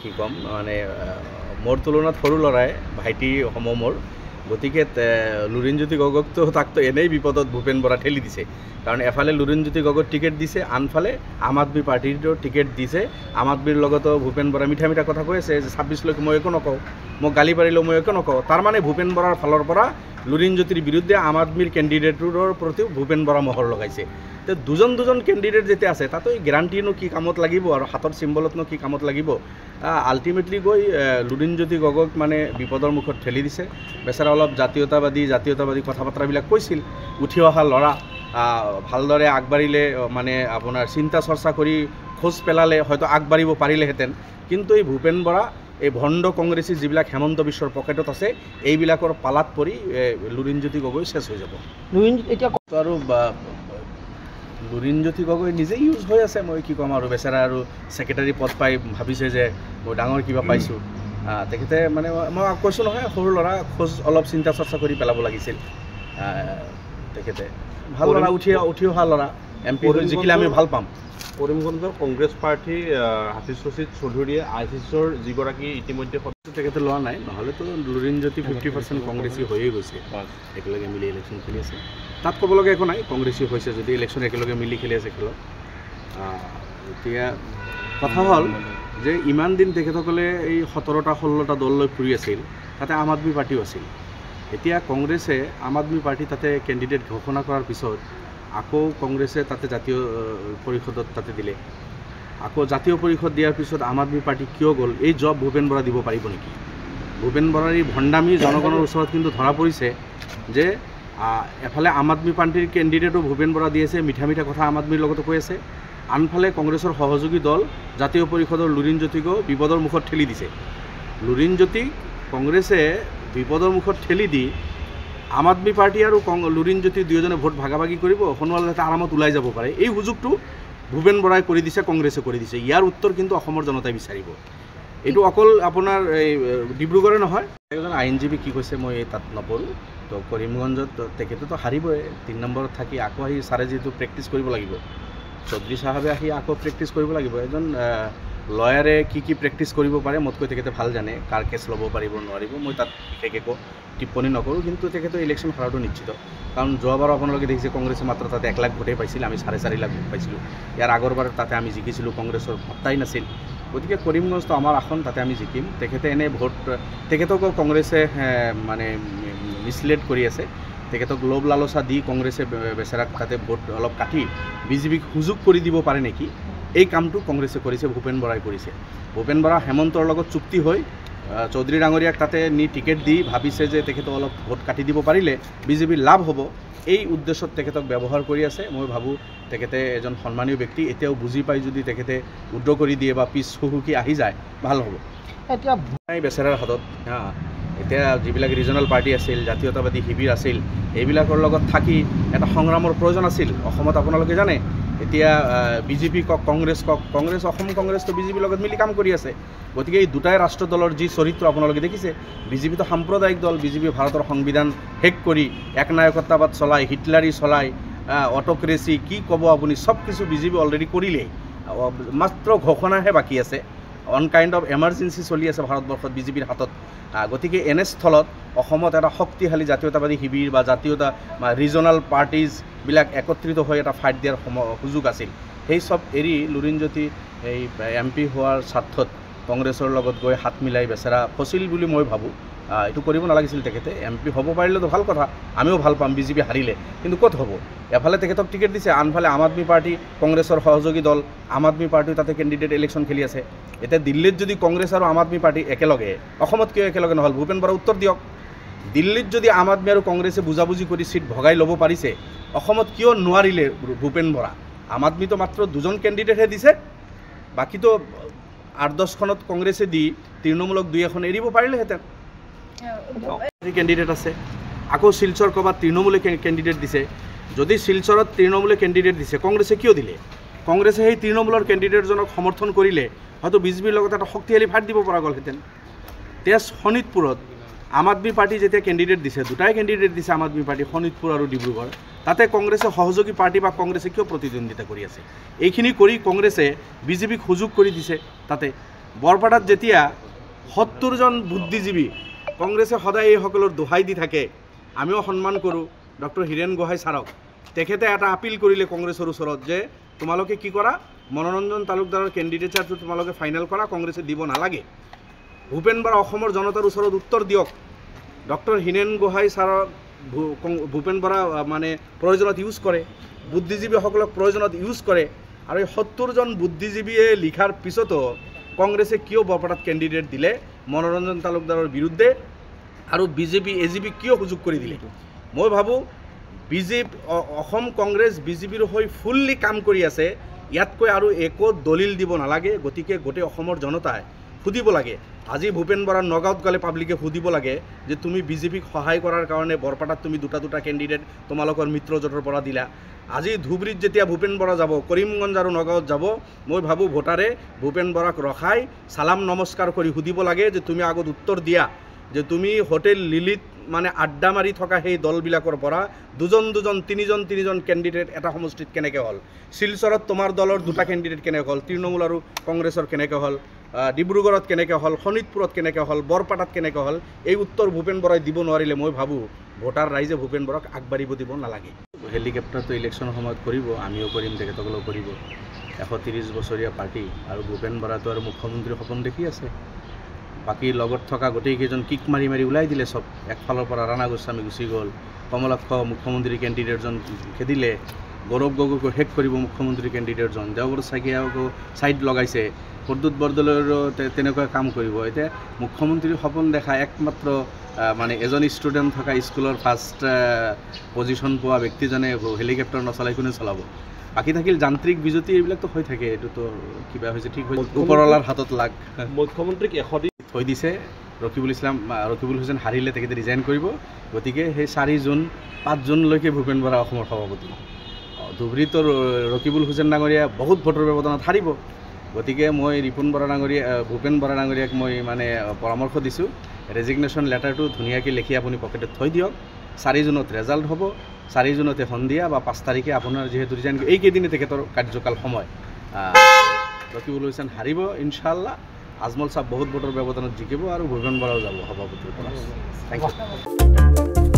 কি কম মানে মোৰ তুলনাত সৰু ল'ৰাই ভাইটি সম মোৰ গতিকে লুৰিণজ্যোতি গগৈকতো তাকতো এনেই বিপদত ভূপেন বৰা ঠেলি দিছে কাৰণ এফালে লুৰিণজ্যোতি গগৈক টিকেট দিছে আনফালে আম আদমি পাৰ্টিৰ টিকেট দিছে আম আদমিৰ লগতো ভূপেন বৰা মিঠা মিঠা কথা কৈ আছে যে 26 মই একো নকওঁ মোক গালি পাৰিলেও মই একো নকওঁ তাৰমানে ভূপেন বৰাৰ ফালৰ পৰা লুৰিণজ্যোতিৰ বিৰুদ্ধে আম আদমিৰ কেণ্ডিডেটৰ প্ৰতিও ভূপেন বৰা মহৰ লগাইছে তো দুজন কেণ্ডিডেট যেতিয়া আছে তাতো গ্যাৰাণ্টিনো কি কামত লাগিব আৰু হাতৰ চিম্বলতনো কি কামত লাগিব আল্টিমেটলি গৈ লুৰিণজ্যোতি গগৈক মানে বিপদৰ মুখত ঠেলি দিছে বেচাৰা অলপ জাতীয়তাবাদী কথা বাৰ্তাবিলাক কৈছিল উঠি অহা ল'ৰা ভালদৰে আগবাঢ়িলে মানে আপোনাৰ চিন্তা চৰ্চা কৰি খোজ পেলালে হয়তো আগবাঢ়িব পাৰিলেহেঁতেন কিন্তু এই ভূপেন বৰা এই ভণ্ড কংগ্ৰেছী যিবিলাক হেমন্ত বিশ্বৰ পকেটত আছে এইবিলাকৰ পালাত পৰি লুৰিণজ্যোতি গগৈ শেষ হৈ যাব এতিয়া আৰু লুৰিণজ্যোতি গগৈ নিজে ইউজ হৈ আছে মই কি ক'ম আৰু বেচাৰা আৰু ছেক্ৰেটাৰী পদ পাই ভাবিছে যে মই ডাঙৰ কিবা পাইছোঁ তেখেতে মানে মই কৈছোঁ নহয় সৰু ল'ৰা খোজ অলপ চিন্তা চৰ্চা কৰি পেলাব লাগিছিল তেখেতে ভাল ল'ৰা উঠি অহা ল'ৰা MP হৈ জিকিলে আমি ভাল পাম কৰিমগঞ্জৰ কংগ্ৰেছ প্ৰাৰ্থী হাফিজ ৰছিদ চৌধুৰীয়ে ICCৰ যিগৰাকী ইতিমধ্যে তেখেতে লোৱা নাই নহ'লেতো লুৰিণজ্যোতি 50% কংগ্ৰেছী হৈয়ে গৈছে একেলগে মিলি ইলেকশ্যন খেলি আছে তাত ক'বলগীয়া একো নাই কংগ্ৰেছী হৈছে যদি ইলেকশ্যন একেলগে মিলি খেলি আছে খেলত এতিয়া কথা হ'ল যে ইমান দিন তেখেতসকলে এই 17টা 16টা দল লৈ ফুৰি আছিল তাতে আম আদমি পাৰ্টিও আছিল এতিয়া কংগ্ৰেছে আম আদমি পাৰ্টি তাতে কেণ্ডিডেট ঘোষণা কৰাৰ পিছত আকৌ কংগ্ৰেছে তাতে জাতীয় পৰিষদত তাতে দিলে আকৌ জাতীয় পৰিষদ দিয়াৰ পিছত আম আদমি পাৰ্টি কিয় গ'ল এই জব ভূপেন বৰা দিব পাৰিব নেকি ভূপেন বৰাৰ এই ভণ্ডামি জনগণৰ ওচৰত কিন্তু ধৰা পৰিছে যে এফালে আম আদমি পাৰ্টিৰ কেণ্ডিডেটো ভূপেন বৰা দি আছে মিঠা মিঠা কথা আম আদমিৰ লগতো কৈ আছে আনফালে কংগ্ৰেছৰ সহযোগী দল জাতীয় পৰিষদৰ লুৰিণজ্যোতিকো বিপদৰ মুখত ঠেলি দিছে লুৰিণজ্যোতিক কংগ্ৰেছে বিপদৰ মুখত ঠেলি দি আম আদমি পাৰ্টি আৰু লুৰিণজ্যোতি দুয়োজনে ভোট ভাগাভাগি কৰিব সোণোৱাল যাতে আৰামত ওলাই যাব পাৰে এই সুযোগটো ভূপেন বৰাই কৰি দিছে কংগ্ৰেছে কৰি দিছে ইয়াৰ উত্তৰ কিন্তু অসমৰ জনতাই বিচাৰিব এইটো অকল আপোনাৰ এই ডিব্ৰুগড়ে নহয় এজন আইনজীৱী কি কৈছে মই তাত নপঢ়োঁ তো কৰিমগঞ্জত তেখেতেতো হাৰিবই 3 নম্বৰত থাকি আকৌ আহি ছাৰে যিহেতু প্ৰেক্টিছ কৰিব লাগিব চৌধুৰী চাহাবে আহি আকৌ প্ৰেক্টিছ কৰিব লাগিব এজন লয়াৰে কি প্ৰেক্টিছ কৰিব পাৰে মোতকৈ তেখেতে ভাল জানে কাৰ কেছ ল'ব পাৰিব নোৱাৰিব মই তাত বিশেষ একো টিপ্পনী নকৰোঁ কিন্তু তেখেতে ইলেকশ্যন হাৰাটো নিশ্চিত কাৰণ যোৱাবাৰো আপোনালোকে দেখিছে কংগ্ৰেছে মাত্ৰ তাতে 1 লাখ ভোটেই পাইছিল আমি 4.5 লাখ ভোট পাইছিলোঁ ইয়াৰ আগৰবাৰ তাতে আমি জিকিছিলোঁ কংগ্ৰেছৰ সত্তাই নাছিল গতিকে কৰিমগঞ্জটো আমাৰ আসন তাতে আমি জিকিম তেখেতে এনে ভোট তেখেতকো কংগ্ৰেছে মানে মিছলিড কৰি আছে তেখেতক লোভ লালচা দি কংগ্ৰেছে বেচাৰাক তাতে ভোট অলপ কাটি বিজেপিক সুযোগ কৰি দিব পাৰে নেকি এই কামটো কংগ্ৰেছে কৰিছে ভূপেন বৰাই কৰিছে ভূপেন বৰা হেমন্তৰ লগত চুক্তি হৈ চৌধুৰী ডাঙৰীয়াক তাতে নি টিকেট দি ভাবিছে যে তেখেতক অলপ ভোট কাটি দিব পাৰিলে বিজেপিৰ লাভ হ'ব এই উদ্দেশ্যত তেখেতক ব্যৱহাৰ কৰি আছে মই ভাবোঁ তেখেতে এজন সন্মানীয় ব্যক্তি এতিয়াও বুজি পাই যদি তেখেতে উদ্ৰ কৰি দিয়ে বা পিছ হুহুকি আহি যায় ভাল হ'ব এতিয়া বেচেৰাৰ হাতত এতিয়া যিবিলাক ৰিজনেল পাৰ্টি আছিল জাতীয়তাবাদী শিবিৰ আছিল এইবিলাকৰ লগত থাকি এটা সংগ্ৰামৰ প্ৰয়োজন আছিল অসমত আপোনালোকে জানে এতিয়া বিজেপি কক কংগ্ৰেছ অসম কংগ্ৰেছটো বিজেপিৰ লগত মিলি কাম কৰি আছে গতিকে এই দুটাই ৰাষ্ট্ৰ দলৰ যি চৰিত্ৰ আপোনালোকে দেখিছে বিজেপিটো সাম্প্ৰদায়িক দল বিজেপি ভাৰতৰ সংবিধান হেক কৰি একনায়কত্ববাদ চলাই হিটলাৰী চলাই অট'ক্ৰেচি কি ক'ব আপুনি সব কিছু বিজেপি অলৰেডি কৰিলেই মাত্ৰ ঘোষণাহে বাকী আছে অন কাইণ্ড অফ এমাৰ্জেঞ্চি চলি আছে ভাৰতবৰ্ষত বিজেপিৰ হাতত গতিকে এনে স্থলত অসমত এটা শক্তিশালী জাতীয়তাবাদী শিবিৰ বা জাতীয়তা বা ৰিজনেল পাৰ্টিজবিলাক একত্ৰিত হৈ এটা ফাইট দিয়াৰ সুযোগ আছিল সেই সব এৰি লুৰিণজ্যোতি এই MP হোৱাৰ স্বাৰ্থত কংগ্ৰেছৰ লগত গৈ হাত মিলাই বেচেৰা ফচিল বুলি মই ভাবোঁ এইটো কৰিব নালাগিছিল তেখেতে MP হ'ব পাৰিলেতো ভাল কথা আমিও ভাল পাম বিজেপি হাৰিলে কিন্তু ক'ত হ'ব এফালে তেখেতক টিকেট দিছে আনফালে আম আদমি পাৰ্টি কংগ্ৰেছৰ সহযোগী দল আম আদমি পাৰ্টিও তাতে কেণ্ডিডেট ইলেকশ্যন খেলি আছে এতিয়া দিল্লীত যদি কংগ্ৰেছ আৰু আম আদমি পাৰ্টি একেলগে অসমত কিয় একেলগে নহ'ল ভূপেন বৰা উত্তৰ দিয়ক দিল্লীত যদি আম আদমি আৰু কংগ্ৰেছে বুজাবুজি কৰি চিট ভগাই ল'ব পাৰিছে অসমত কিয় নোৱাৰিলে ভূপেন বৰা আম আদমিতো মাত্ৰ 2জন কেণ্ডিডেটহে দিছে বাকীতো 8-10খনত কংগ্ৰেছে দি তৃণমূলক 2-এখন এৰিব পাৰিলেহেঁতেন কেণ্ডিডেট আছে আকৌ শিলচৰ ক'ৰবাত তৃণমূলে কেণ্ডিডেট দিছে যদি শিলচৰত তৃণমূলে কেণ্ডিডেট দিছে কংগ্ৰেছে কিয় দিলে কংগ্ৰেছে সেই তৃণমূলৰ কেণ্ডিডেটজনক সমৰ্থন কৰিলে হয়তো বিজেপিৰ লগত এটা শক্তিশালী ফাইট দিব পৰা গ'লহেঁতেন তেজ শোণিতপুৰত আম আদমি পাৰ্টি যেতিয়া কেণ্ডিডেট দিছে দুটাই কেণ্ডিডেট দিছে আম আদমি পাৰ্টি শোণিতপুৰ আৰু ডিব্ৰুগড় তাতে কংগ্ৰেছে সহযোগী পাৰ্টি বা কংগ্ৰেছে কিয় প্ৰতিদ্বন্দ্বিতা কৰি আছে এইখিনি কৰি কংগ্ৰেছে বিজেপিক সুযোগ কৰি দিছে তাতে বৰপেটাত যেতিয়া 70জন বুদ্ধিজীৱী কংগ্ৰেছে সদায় এইসকলৰ দোহাই দি থাকে, আমিও সন্মান কৰোঁ ডক্টৰ হীৰেণ গোহাঁই ছাৰক। তেখেতে এটা আপিল কৰিলে কংগ্ৰেছৰ ওচৰত যে তোমালোকে কি কৰা, মনোৰঞ্জন তালুকদাৰৰ কেণ্ডিডেটছাৰটো তোমালোকে ফাইনেল কৰা, কংগ্ৰেছে দিব নালাগে। ভূপেন বৰা অসমৰ জনতাৰ ওচৰত উত্তৰ দিয়ক, ডক্টৰ হীৰেণ গোহাঁই ছাৰক ভূপেন বৰা মানে প্ৰয়োজনত ইউজ কৰে, বুদ্ধিজীৱীসকলক প্ৰয়োজনত ইউজ কৰে। আৰু এই 70জন বুদ্ধিজীৱীয়ে লিখাৰ পিছতো কংগ্ৰেছে কিয় বৰপেটাত কেণ্ডিডেট দিলে মনোৰঞ্জন তালুকদাৰৰ বিৰুদ্ধে, আৰু বিজেপি এজিপি কিয় সুযোগ কৰি দিলে? মই ভাবোঁ অসম কংগ্ৰেছ বিজেপিৰ হৈ ফুল্লি কাম কৰি আছে, ইয়াতকৈ আৰু একো দলিল দিব নালাগে। গতিকে গোটেই অসমৰ জনতাই সুধিব লাগে, আজি ভূপেন বৰা নগাঁৱত গ'লে পাব্লিকে সুধিব লাগে যে তুমি বিজেপিক সহায় কৰাৰ কাৰণে বৰপেটাত তুমি দুটা কেণ্ডিডেট তোমালোকৰ মিত্ৰজোঁটৰ পৰা দিলা। আজি ধুবুৰীত যেতিয়া ভূপেন বৰা যাব, কৰিমগঞ্জ আৰু নগাঁৱত যাব, মই ভাবোঁ ভোটাৰে ভূপেন বৰাক ৰখাই চালাম নমস্কাৰ কৰি সুধিব লাগে যে তুমি আগত উত্তৰ দিয়া যে তুমি হোটেল লিলিত মানে আড্ডা মাৰি থকা সেই দলবিলাকৰ পৰা দুজন তিনিজন কেণ্ডিডেট এটা সমষ্টিত কেনেকৈ হ'ল? শিলচৰত তোমাৰ দলৰ দুটা কেণ্ডিডেট কেনেকৈ হ'ল? তৃণমূল আৰু কংগ্ৰেছৰ কেনেকৈ হ'ল? ডিব্ৰুগড়ত কেনেকৈ হ'ল? শোণিতপুৰত কেনেকৈ হ'ল? বৰপেটাত কেনেকৈ হ'ল? এই উত্তৰ ভূপেন বৰাই দিব নোৱাৰিলে মই ভাবোঁ ভোটাৰ ৰাইজে ভূপেন বৰাক আগবাঢ়িব দিব নালাগে। হেলিকপ্টাৰটো ইলেকশ্যনৰ সময়ত কৰিব, আমিও কৰিম, তেখেতসকলেও কৰিব। 130 বছৰীয়া পাৰ্টি আৰু ভূপেন বৰাটো আৰু মুখ্যমন্ত্ৰীৰ সপোন দেখি আছে। বাকী লগত থকা গোটেইকেইজন কিক মাৰি ওলাই দিলে চব। একফালৰ পৰা ৰাণা গোস্বামী গুচি গ'ল, কমলাক্ষ মুখ্যমন্ত্ৰী কেণ্ডিডেটজন খেদিলে, গৌৰৱ গগৈকো শেষ কৰিব মুখ্যমন্ত্ৰী কেণ্ডিডেটজন, দেওবৰ শইকীয়াকো ছাইড লগাইছে, প্ৰদ্যুৎ বৰদলৈৰো তেনেকুৱা কাম কৰিব। এতিয়া মুখ্যমন্ত্ৰীৰ সপোন দেখা একমাত্ৰ মানে এজন ষ্টুডেণ্ট থকা স্কুলৰ ফাৰ্ষ্ট পজিশ্যন পোৱা ব্যক্তিজনে হেলিকপ্টাৰ নচলাই কোনে চলাব? বাকী থাকিল যান্ত্ৰিক বিজুতি, এইবিলাকতো হৈ থাকে, এইটোতো কিবা হৈছে ঠিক হৈ ওপৰৱালাৰ হাতত লাগ। মুখ্যমন্ত্ৰীক 100 দিন থৈ দিছে, ৰকিবুল হুছেইন হাৰিলে তেখেতে ৰিজাইন কৰিব। গতিকে সেই 5 জুনলৈকে ভূপেন বৰা অসমৰ সভাপতি। ধুবুৰীতো ৰকিবুল হুছেইন ডাঙৰীয়া বহুত ভোটৰ ব্যৱধানত হাৰিব। গতিকে মই ভূপেন বৰা ডাঙৰীয়াক মই মানে পৰামৰ্শ দিছোঁ, ৰেজিগনেশ্যন লেটাৰটো ধুনীয়াকৈ লিখি আপুনি পকেটত থৈ দিয়ক। 4 জুনত ৰেজাল্ট হ'ব, 4 জুনতে সন্ধিয়া বা 5 তাৰিখে আপোনাৰ যিহেতু ৰিজাইন, এইকেইদিনে তেখেতৰ কাৰ্যকাল সময়। ৰকিবুল হুছেইন হাৰিব ইনশাআল্লাহ, আজমল চাহ বহুত ভোটৰ ব্যৱধানত জিকিব আৰু ভূপেন বৰাও যাব সভাপতিৰ পৰা। Thank U.